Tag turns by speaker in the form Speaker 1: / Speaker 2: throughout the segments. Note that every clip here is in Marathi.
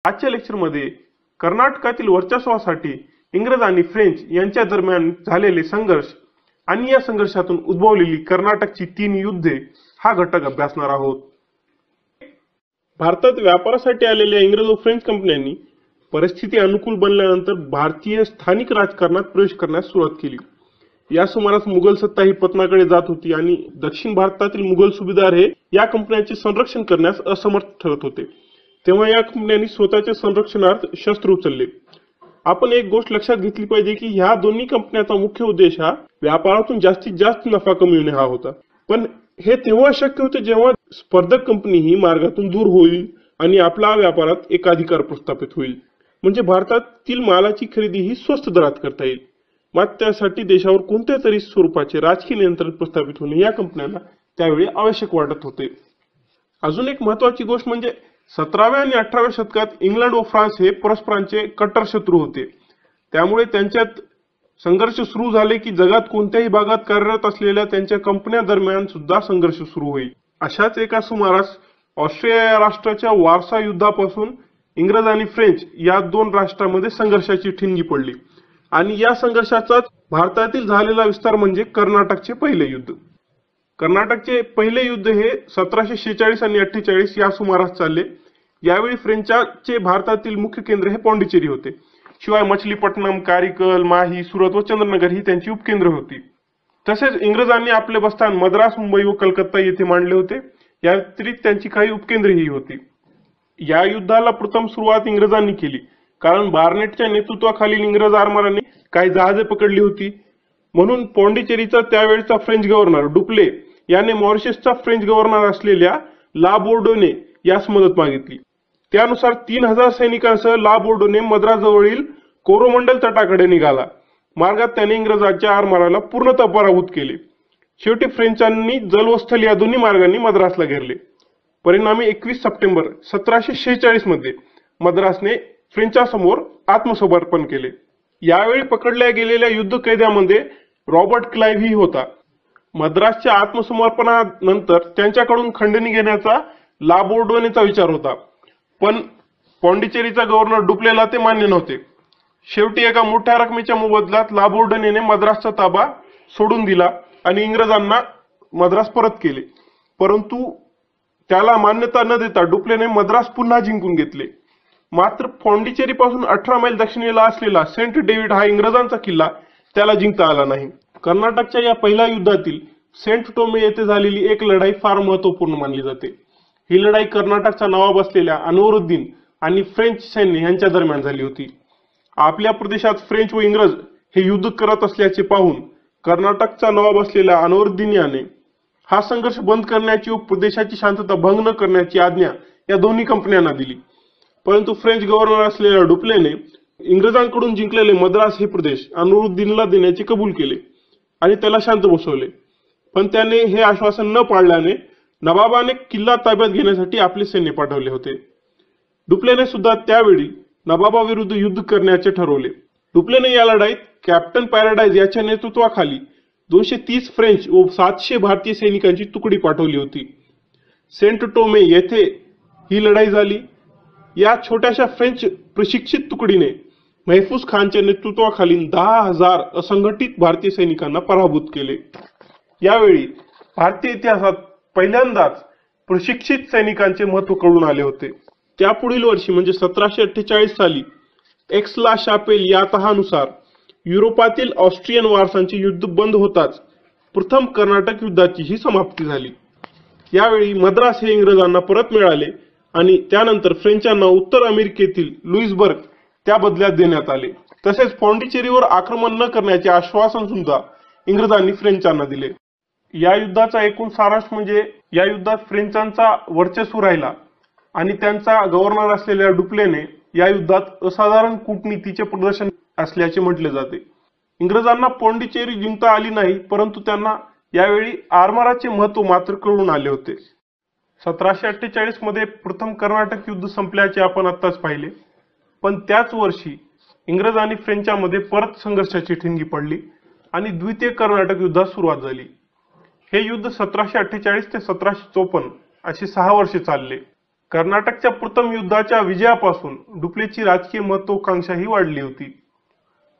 Speaker 1: आजच्या लेक्चरमध्ये कर्नाटकातील वर्चस्वासाठी इंग्रज आणि फ्रेंच यांच्या दरम्यान झालेले संघर्ष आणि या संघर्षातून उद्भवलेली कर्नाटकची 3 युद्धे हा घटक अभ्यासणार आहोत। भारतात व्यापारासाठी आलेल्या इंग्रज व फ्रेंच कंपन्यांनी परिस्थिती अनुकूल बनल्यानंतर भारतीय स्थानिक राजकारणात प्रवेश करण्यास सुरुवात केली। या सुमारास मुघल सत्ता ही पतनाकडे जात होती आणि दक्षिण भारतातील मुघल सुभेदार हे या कंपन्यांचे संरक्षण करण्यास असमर्थ ठरत होते। तेव्हा या कंपन्यांनी स्वतःच्या संरक्षणार्थ शस्त्र उचलले। आपण एक गोष्ट लक्षात घेतली पाहिजे की ह्या दोन्ही कंपन्यांचा मुख्य उद्देश हा व्यापारातून जास्तीत जास्त नफा कमविणे हा होता। पण हे तेव्हा शक्य होते जेव्हा स्पर्धक कंपनी ही मार्गातून दूर होईल आणि आपला व्यापारात एकाधिकार प्रस्थापित होईल, म्हणजे भारतातील मालाची खरेदी ही स्वस्त दरात करता येईल। मात्र त्यासाठी देशावर कोणत्या तरी स्वरूपाचे राजकीय नियंत्रण प्रस्थापित होणे या कंपन्यांना त्यावेळी आवश्यक वाटत होते। अजून एक महत्त्वाची गोष्ट म्हणजे 17व्या आणि 18व्या शतकात इंग्लंड व फ्रान्स हे परस्परांचे कट्टर शत्रू होते। त्यामुळे त्यांच्यात संघर्ष सुरू झाले की जगात कोणत्याही भागात कार्यरत असलेल्या त्यांच्या कंपन्या दरम्यान सुद्धा संघर्ष सुरू होईल। अशाच एका सुमारास ऑस्ट्रिया या राष्ट्राच्या वारसा युद्धापासून इंग्रज आणि फ्रेंच या 2 राष्ट्रांमध्ये संघर्षाची ठिणगी पडली आणि या संघर्षाचाच भारतातील झालेला विस्तार म्हणजे कर्नाटकचे पहिले युद्ध। कर्नाटकचे पहिले युद्ध हे 1746 आणि 48 या सुमारास चालले। यावेळी फ्रेंचाचे भारतातील मुख्य केंद्र हे पॉंडिचेरी होते। शिवाय मछलीपट्टणम, कारिकल, माही, सुरत व चंद्रनगर ही त्यांची उपकेंद्र होती। तसेच इंग्रजांनी आपले बस्तान मद्रास, मुंबई व कलकत्ता येथे मांडले होते। या व्यतिरिक्त त्यांची काही उपकेंद्रेही होती। या युद्धाला प्रथम सुरुवात इंग्रजांनी केली, कारण बार्नेटच्या नेतृत्वाखालील इंग्रज आरमाराने काही जहाजे पकडली होती। म्हणून पॉंडिचेरीचा त्यावेळचा फ्रेंच गव्हर्नर डुप्ले याने मॉरिशसचा फ्रेंच गव्हर्नर असलेल्या ला बोर्डोने यास मदत मागितली। त्यानुसार 3000 सैनिकांसह ला बोर्डोने मद्रासजवळील कोरोमंडल तटाकडे निघाला। मार्गात त्याने इंग्रजांच्या आरमाराला पूर्णतः पराभूत केले। शेवटी फ्रेंचांनी जल व स्थल या दोन्ही मार्गांनी मद्रासला घेरले। परिणामी 21 सप्टेंबर 1746 मध्ये मद्रासने फ्रेंचांसमोर आत्मसमर्पण केले। यावेळी पकडल्या गेलेल्या युद्ध कैद्यामध्ये रॉबर्ट क्लाइव्ह ही होता। मद्रासच्या आत्मसमर्पणानंतर त्यांच्याकडून खंडणी घेण्याचा ला बोर्डोनेचा विचार होता, पण पॉंडिचेरीचा गव्हर्नर डुप्लेला ते मान्य नव्हते। शेवटी एका मोठ्या रकमेच्या मोबदल्यात ला बोर्डोनेने मद्रासचा ताबा सोडून दिला आणि इंग्रजांना मद्रास परत केले। परंतु त्याला मान्यता न देता डुप्लेने मद्रास पुन्हा जिंकून घेतले। मात्र पॉंडिचेरी पासून 18 मैल दक्षिणेला असलेला सेंट डेव्हिड हा इंग्रजांचा किल्ला त्याला जिंकता आला नाही। कर्नाटकच्या या पहिल्या युद्धातील सेंट टोमे येथे झालेली एक लढाई फार महत्त्वपूर्ण मानली जाते। ही लढाई कर्नाटकचा नवाब असलेल्या अनवरुद्दीन आणि फ्रेंच सैन्य यांच्या दरम्यान झाली होती। आपल्या प्रदेशात फ्रेंच व इंग्रज हे युद्ध करत असल्याचे पाहून कर्नाटकचा नवाब असलेल्या अनवरुद्दीन याने हा संघर्ष बंद करण्याची व प्रदेशाची शांतता भंग न करण्याची आज्ञा या दोन्ही कंपन्यांना दिली। परंतु फ्रेंच गव्हर्नर असलेल्या डुप्लेने इंग्रजांकडून जिंकलेले मद्रास हे प्रदेश अनवरुद्दीनला देण्याचे कबूल केले आणि त्याला शांत बसवले। पण त्याने हे आश्वासन न पाळल्याने नवाबाने किल्ला ताब्यात घेण्यासाठी आपले सैन्य पाठवले होते। डुप्लेने सुद्धा त्यावेळी नवाबाविरुद्ध युद्ध करण्याचे ठरवले। डुप्लेने या लढाईत कॅप्टन पॅराडाइज याच्या नेतृत्वाखाली 230 फ्रेंच व 700 भारतीय सैनिकांची तुकडी पाठवली होती। सेंट टोमे येथे ही लढाई झाली। या छोट्याशा फ्रेंच प्रशिक्षित तुकडीने महफूज खानच्या नेतृत्वाखाली 10,000 असंघटित भारतीय सैनिकांना पराभूत केले। यावेळी भारतीय इतिहासात पहिल्यांदाच प्रशिक्षित सैनिकांचे महत्त्व कळून आले होते। त्यापुढील वर्षी म्हणजे 1748 साली एक्सला शापेल या तहानुसार युरोपातील ऑस्ट्रियन वारसांचे युद्ध बंद होताच प्रथम कर्नाटक युद्धाची ही समाप्ती झाली। यावेळी मद्रास हे इंग्रजांना परत मिळाले आणि त्यानंतर फ्रेंचांना उत्तर अमेरिकेतील लुईसबर्ग त्या बदल्यात देण्यात आले। तसेच पॉंडिचेरीवर आक्रमण न करण्याचे आश्वासन सुद्धा इंग्रजांनी फ्रेंचांना दिले। या युद्धाचा एकूण सारांश म्हणजे या युद्धात फ्रेंचांचा वर्चस्व राहिला आणि त्यांचा गव्हर्नर असलेल्या डुप्लेने या युद्धात असाधारण कूटनीतीचे प्रदर्शन असल्याचे म्हटले जाते। इंग्रजांना पॉंडिचेरी जिंकता आली नाही, परंतु त्यांना यावेळी आरमाराचे महत्त्व मात्र कळून आले होते। 1748 मध्ये प्रथम कर्नाटक युद्ध संपल्याचे आपण आत्ताच पाहिले, पण त्याच वर्षी इंग्रज आणि फ्रेंचांमध्ये परत संघर्षाची ठिणगी पडली आणि द्वितीय कर्नाटक युद्धास सुरुवात झाली। हे युद्ध 1748 ते 1754 अशी 6 वर्षे चालले। कर्नाटकच्या प्रथम युद्धाच्या विजयापासून डुप्लेची राजकीय महत्वाकांक्षाही वाढली होती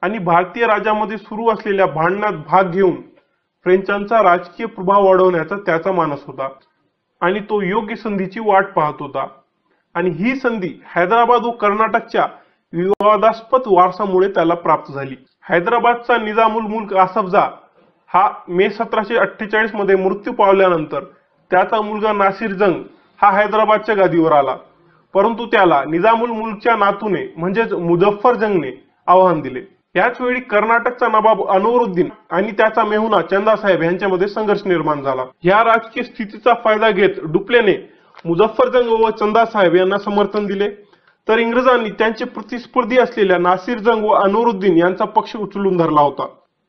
Speaker 1: आणि भारतीय राज्यामध्ये सुरू असलेल्या भांडणात भाग घेऊन फ्रेंचांचा राजकीय प्रभाव वाढवण्याचा त्याचा मानस होता आणि तो योग्य संधीची वाट पाहत होता. आणि ही संधी हैदराबाद व कर्नाटकच्या विवादास्पद वारसामुळे त्याला प्राप्त झाली. हैदराबादचा निजामुल मुल्क आसफजाह हा मे 1748 मध्ये मृत्यू पावल्यानंतर त्याचा मुलगा नासिर जंग हा हैदराबादच्या गादीवर आला, परंतु त्याला निजामुल मुल्कच्या नातूने म्हणजेच मुझफ्फर जंगने आव्हान दिले. याच वेळी कर्नाटकचा नवाब अनवरुद्दीन आणि त्याचा मेहुणा चंदासाहेब यांच्यामध्ये संघर्ष निर्माण झाला. या राजकीय स्थितीचा फायदा घेत डुप्लेने मुझफ्फर जंग व चंदासाहेब यांना समर्थन दिले, तर इंग्रजांनी त्यांचे प्रतिस्पर्धी असलेल्या नासिर जंग व अनवरुद्दीन यांचा पक्ष उचलून धरला होता.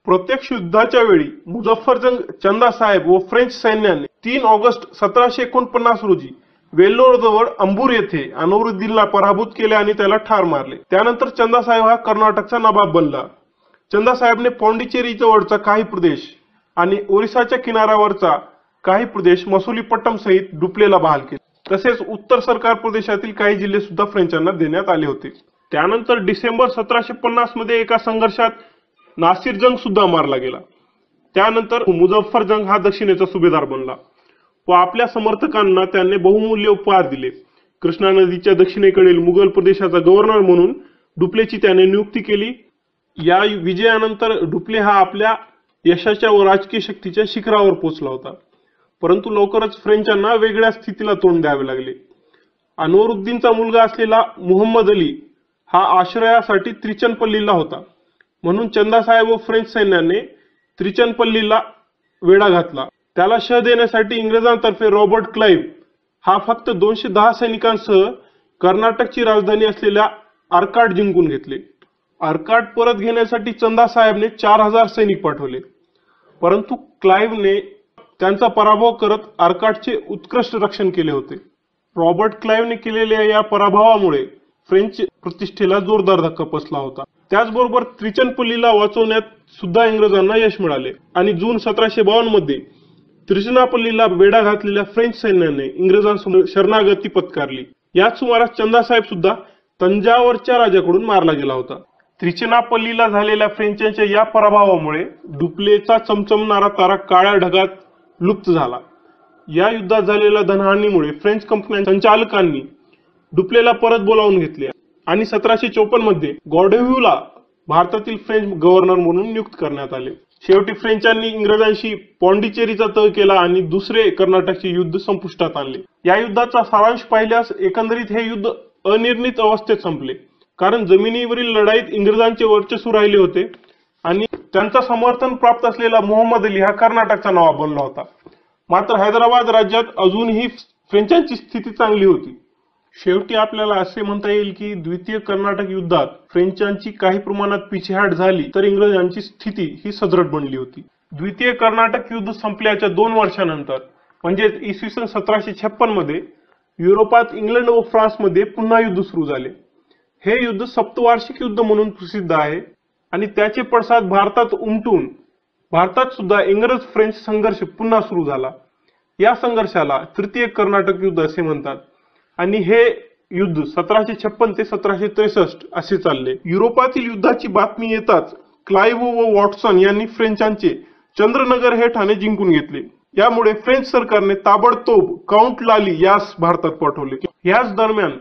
Speaker 1: प्रत्यक्ष युद्धाच्या वेळी मुझफ्फर जंग, चंदासाहेब व फ्रेंच सैन्याने 3 ऑगस्ट 1749 रोजी वेल्लोर जवळ अंबूर येथे अनवरुद्दीनला पराभूत केले आणि त्याला ठार मारले. त्यानंतर चंदासाहेब हा कर्नाटकचा नवाब बनला. चंदासाहेबने पॉंडिचेरी जवळचा काही प्रदेश आणि ओरिसाच्या किनाऱ्यावरचा काही प्रदेश मसुलीपट्टम सहित डुप्लेला बहाल केले. तसेच उत्तर सरकार प्रदेशातील काही जिल्हे सुद्धा फ्रेंचांना देण्यात आले होते. त्यानंतर डिसेंबर 1750 मध्ये एका संघर्षात नासिर जंग सुद्धा मारला गेला. त्यानंतर मुझफ्फर जंग हा दक्षिणेचा सुभेदार बनला व आपल्या समर्थकांना त्याने बहुमूल्य उपहार दिले. कृष्णा नदीच्या दक्षिणेकडील मुघल प्रदेशाचा गव्हर्नर म्हणून डुप्लेची त्याने नियुक्ती केली. या विजयानंतर डुप्ले हा आपल्या यशाच्या व राजकीय शक्तीच्या शिखरावर पोहोचला होता, परंतु लवकरच फ्रेंचांना वेगळ्या स्थितीला तोंड द्यावे लागले. अनवरुद्दीनचा मुलगा असलेला मुहम्मद अली हा आश्रयासाठी त्रिचनपल्लीला होता, म्हणून चंदासाहेब व फ्रेंच सैन्याने त्रिचनपल्लीला वेढा घातला. त्याला शह देण्यासाठी इंग्रजांतर्फे रॉबर्ट क्लाइव्ह हा फक्त 210 सैनिकांसह कर्नाटकची राजधानी असलेल्या अर्काट जिंकून घेतले. अर्काट परत घेण्यासाठी चंदासाहेबने 4000 सैनिक पाठवले, परंतु क्लाइव्हने त्यांचा पराभव करत अर्काटचे उत्कृष्ट रक्षण केले होते. रॉबर्ट क्लाइव्हने केलेल्या या पराभवामुळे फ्रेंच प्रतिष्ठेला जोरदार धक्का बसला होता. त्याचबरोबर त्रिचनपल्लीला वाचवण्यात सुद्धा इंग्रजांना यश मिळाले आणि जून 1752 मध्ये त्रिचनापल्लीला वेढा घातलेल्या फ्रेंच सैन्याने इंग्रजांसमोर शरणागती पत्करली. याच सुमारास चंदासाहेब सुद्धा तंजावरच्या राजाकडून मारला गेला होता. त्रिचनापल्लीला झालेल्या फ्रेंचांच्या या पराभवामुळे डुप्लेचा चमचमणारा तारा काळ्या ढगात लुप्त झाला. या युद्धात झालेल्या धनहानीमुळे फ्रेंच कंपन्यांच्या संचालकांनी डुप्लेला परत बोलावून घेतले आणि 1754 मध्ये गॉर्डेव्ह्यूला भारतातील फ्रेंच गव्हर्नर म्हणून नियुक्त करण्यात आले. शेवटी फ्रेंचांनी इंग्रजांशी पॉंडिचेरीचा तह केला आणि दुसरे कर्नाटकचे युद्ध संपुष्टात आणले. या युद्धाचा सारांश पाहिल्यास एकंदरीत हे युद्ध अनिर्णित अवस्थेत संपले, कारण जमिनीवरील लढाईत इंग्रजांचे वर्चस्व राहिले होते आणि त्यांचा समर्थन प्राप्त असलेला मुहम्मद अली हा कर्नाटकचा नवाब बनला होता. मात्र हैदराबाद राज्यात अजूनही फ्रेंचांची स्थिती चांगली होती. शेवटी आपल्याला असे म्हणता येईल की द्वितीय कर्नाटक युद्धात फ्रेंचांची काही प्रमाणात पिछेहाट झाली, तर इंग्रजांची स्थिती ही सदृढ बनली होती. द्वितीय कर्नाटक युद्ध संपल्याच्या 2 वर्षानंतर म्हणजेच इसवी सन 1756 मध्ये युरोपात इंग्लंड व फ्रान्समध्ये पुन्हा युद्ध सुरू झाले. हे युद्ध सप्तवार्षिक युद्ध म्हणून प्रसिद्ध आहे आणि त्याचे पडसाद भारतात उमटून भारतात सुद्धा इंग्रज फ्रेंच संघर्ष पुन्हा सुरू झाला. या संघर्षाला तृतीय कर्नाटक युद्ध असे म्हणतात आणि हे युद्ध 1756 ते 1763 असे चालले. युरोपातील युद्धाची बातमी येताच क्लाइव्ह व वॉटसन यांनी फ्रेंचांचे चंद्रनगर हे ठाणे जिंकून घेतले. यामुळे फ्रेंच सरकारने ताबडतोब काउंट लाली यास भारतात पाठवले. याच दरम्यान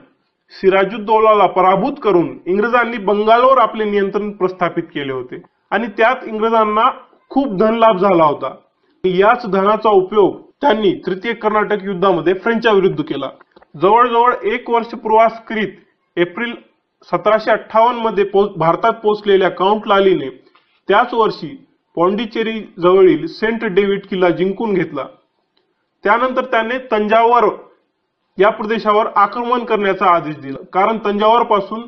Speaker 1: सिराजुद्दौलाला पराभूत करून इंग्रजांनी बंगालवर आपले नियंत्रण प्रस्थापित केले होते आणि त्यात इंग्रजांना खूप धनलाभ झाला होता. याच धनाचा उपयोग त्यांनी तृतीय कर्नाटक युद्धामध्ये फ्रेंच्या विरुद्ध केला. जवळजवळ 1 वर्ष प्रवास करीत एप्रिल 1758 मध्ये भारतात पोहोचलेल्या काउंट लालीने त्याच वर्षी पॉंडिचेरी जवळील सेंट डेव्हिड किल्ला जिंकून घेतला. त्यानंतर त्याने तंजावर या प्रदेशावर आक्रमण करण्याचा आदेश दिला, कारण तंजावर पासून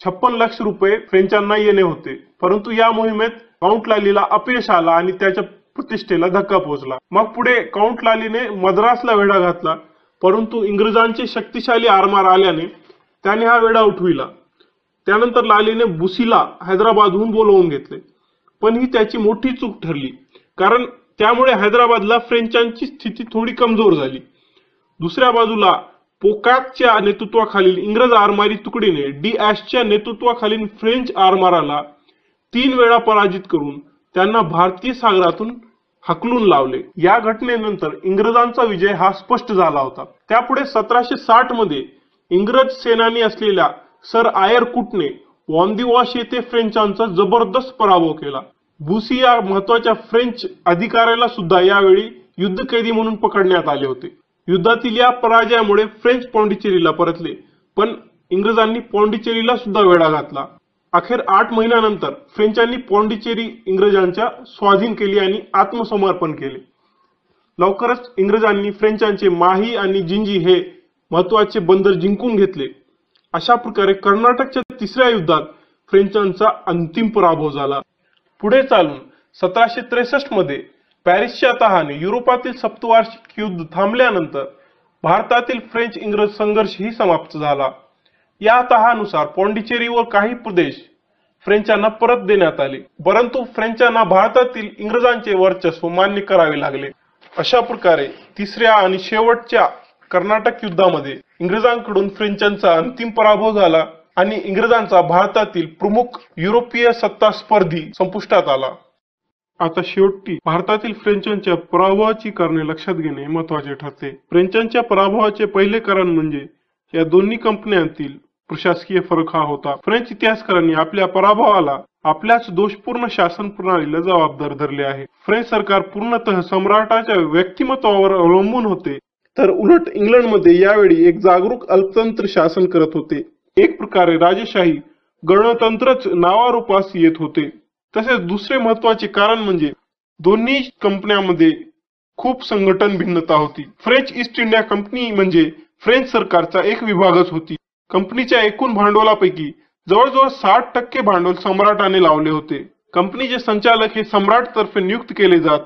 Speaker 1: 56 लाख रुपये फ्रेंचांना येणे होते. परंतु या मोहिमेत काउंट लालीला अपयश आला आणि त्याच्या प्रतिष्ठेला धक्का पोहोचला. मग पुढे काउंट लालीने मद्रासला वेढा घातला, परंतु इंग्रजांचे शक्तिशाली आरमार आल्याने त्याने हा वेढा उठविला. त्यानंतर लालीने बुसीला हैदराबादहून बोलवून घेतले, पण ही त्याची मोठी चूक ठरली, कारण त्यामुळे हैदराबादला फ्रेंचांची स्थिती थोडी कमजोर झाली. दुसऱ्या बाजूला पोकाकच्या नेतृत्वाखालील इंग्रज आरमारी तुकडीने डी ॲशच्या नेतृत्वाखालील फ्रेंच आरमाराला 3 वेळा पराजित करून त्यांना भारतीय सागरातून हकलून लावले। या घटनेनंतर इंग्रजांचा विजय हा स्पष्ट झाला होता। त्यापुढे 1760 मध्ये इंग्रज सेनानी असलेल्या सर आयरकुटने वॉन्दिवॉश येथे फ्रेंचांचा जबरदस्त पराभव केला। बुसी या महत्वाच्या फ्रेंच अधिकाऱ्याला सुद्धा यावेळी युद्धकैदी म्हणून पकडण्यात आले होते। युद्धातील या पराजयामुळे फ्रेंच पॉंडिचेरीला परतले, पण इंग्रजांनी पॉंडिचेरीला सुद्धा वेढा घातला। अखेर 8 महिन्यानंतर फ्रेंचांनी पॉंडिचेरी इंग्रजांच्या स्वाधीन केली आणि आत्मसमर्पण केले। लवकरच इंग्रजांनी फ्रेंचांचे माही आणि जिंजी हे महत्वाचे बंदर जिंकून घेतले। अशा प्रकारे कर्नाटकच्या तिसऱ्या युद्धात फ्रेंचांचा अंतिम पराभव झाला। पुढे चालून 1763 मध्ये पॅरिसच्या तहाने युरोपातील सप्तवार्षिक युद्ध थांबल्यानंतर भारतातील फ्रेंच इंग्रज संघर्षही समाप्त झाला। या तहानुसार पॉंडिचेरीवर काही प्रदेश फ्रेंचांना परत देण्यात आले, परंतु फ्रेंचांना भारतातील इंग्रजांचे वर्चस्व मान्य करावे लागले। अशा प्रकारे तिसऱ्या आणि शेवटच्या कर्नाटक युद्धामध्ये इंग्रजांकडून फ्रेंचांचा अंतिम पराभव झाला आणि इंग्रजांचा भारतातील प्रमुख युरोपीय सत्ता स्पर्धी संपुष्टात आला। आता शेवटी भारतातील फ्रेंचांच्या पराभवाची कारणे लक्षात घेणे महत्वाचे ठरते। फ्रेंचांच्या पराभवाचे पहिले कारण म्हणजे या दोन्ही कंपन्यांतील प्रशासकीय फरक हा होता। फ्रेंच इतिहासकारांनी आपल्या पराभवाला आपल्याच दोषपूर्ण शासन प्रणालीला जबाबदार धरले आहे। फ्रेंच सरकार पूर्णतः सम्राटाच्या व्यक्तिमत्वावर अवलंबून होते, तर उलट इंग्लंडमध्ये यावेळी एक जागरूक अल्पतंत्र शासन करत होते। एक प्रकारे राजेशाही गणतंत्रच नावारूपास येत होते। तसेच दुसरे महत्वाचे कारण म्हणजे दोन्ही कंपन्यांमध्ये खूप संघटन भिन्नता होती। फ्रेंच ईस्ट इंडिया कंपनी म्हणजे फ्रेंच सरकारचा एक विभागच होती। कंपनीच्या एकूण भांडवलापैकी जवळजवळ 60% भांडवल सम्राटाने लावले होते। कंपनीचे संचालक हे सम्राटतर्फे नियुक्त केले जात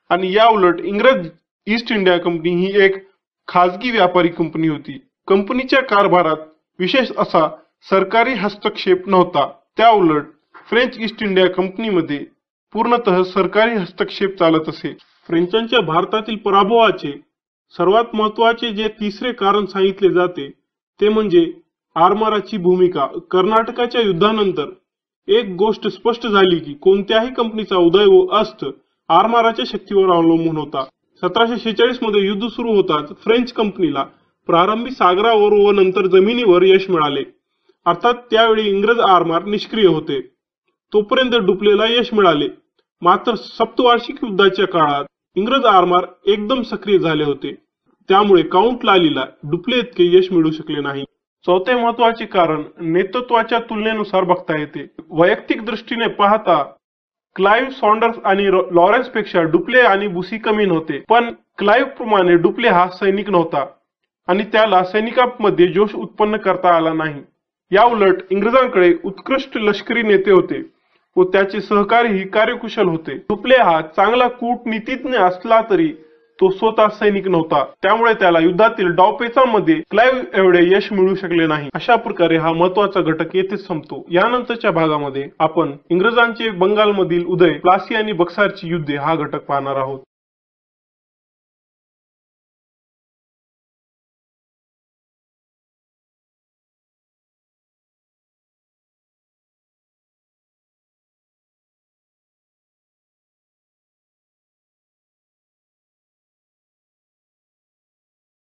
Speaker 1: आणि या उलट इंग्रज ईस्ट इंडिया कंपनी ही एक खाजगी व्यापारी कंपनी होती। कंपनीच्या कारभारात विशेष असा सरकारी हस्तक्षेप नव्हता। त्या उलट फ्रेंच ईस्ट इंडिया कंपनीमध्ये पूर्णतः सरकारी हस्तक्षेप चालत असे। फ्रेंचांच्या भारतातील पराभवाचे सर्वात महत्वाचे जे तिसरे कारण सांगितले जाते ते म्हणजे आरमाराची भूमिका। कर्नाटकाच्या युद्धानंतर एक गोष्ट स्पष्ट झाली की कोणत्याही कंपनीचा उदय व अस्त आरमाराच्या शक्तीवर अवलंबून होता। 1746 मध्ये युद्ध सुरू होताच फ्रेंच कंपनीला प्रारंभी सागरावर व नंतर जमिनीवर यश मिळाले। अर्थात त्यावेळी इंग्रज आरमार निष्क्रिय होते, तोपर्यंत डुप्लेला यश मिळाले। मात्र सप्तवार्षिक युद्धाच्या काळात इंग्रज आरमार एकदम सक्रिय झाले होते, त्यामुळे काउंट लालीला डुप्ले इतके यश मिळू शकले नाही। चौथे महत्वाचे कारण नेतृत्वाच्या तुलनेनुसार बघता येते। वैयक्तिक दृष्टीने पाहता क्लाइव्ह सॉन्डर्स आणि लॉरेन्स पेक्षा डुप्ले आणि बुसी कमी नव्हते, पण क्लाइव्ह प्रमाणे डुप्ले हा सैनिक नव्हता आणि त्याला सैनिकांमध्ये जोश उत्पन्न करता आला नाही। या उलट इंग्रजांकडे उत्कृष्ट लष्करी नेते होते व त्याचे सहकारीही कार्यकुशल होते। डुप्ले हा चांगला कूटनीतिज्ञ असला तरी तो स्वतः सैनिक नव्हता, त्यामुळे त्याला युद्धातील डावपेचांमध्ये क्लाइव्ह एवढे यश मिळू शकले नाही। अशा प्रकारे हा महत्वाचा घटक येथेच संपतो। यानंतरच्या भागामध्ये आपण इंग्रजांचे बंगालमधील उदय, प्लासी आणि बक्सारची युद्धे हा घटक पाहणार आहोत।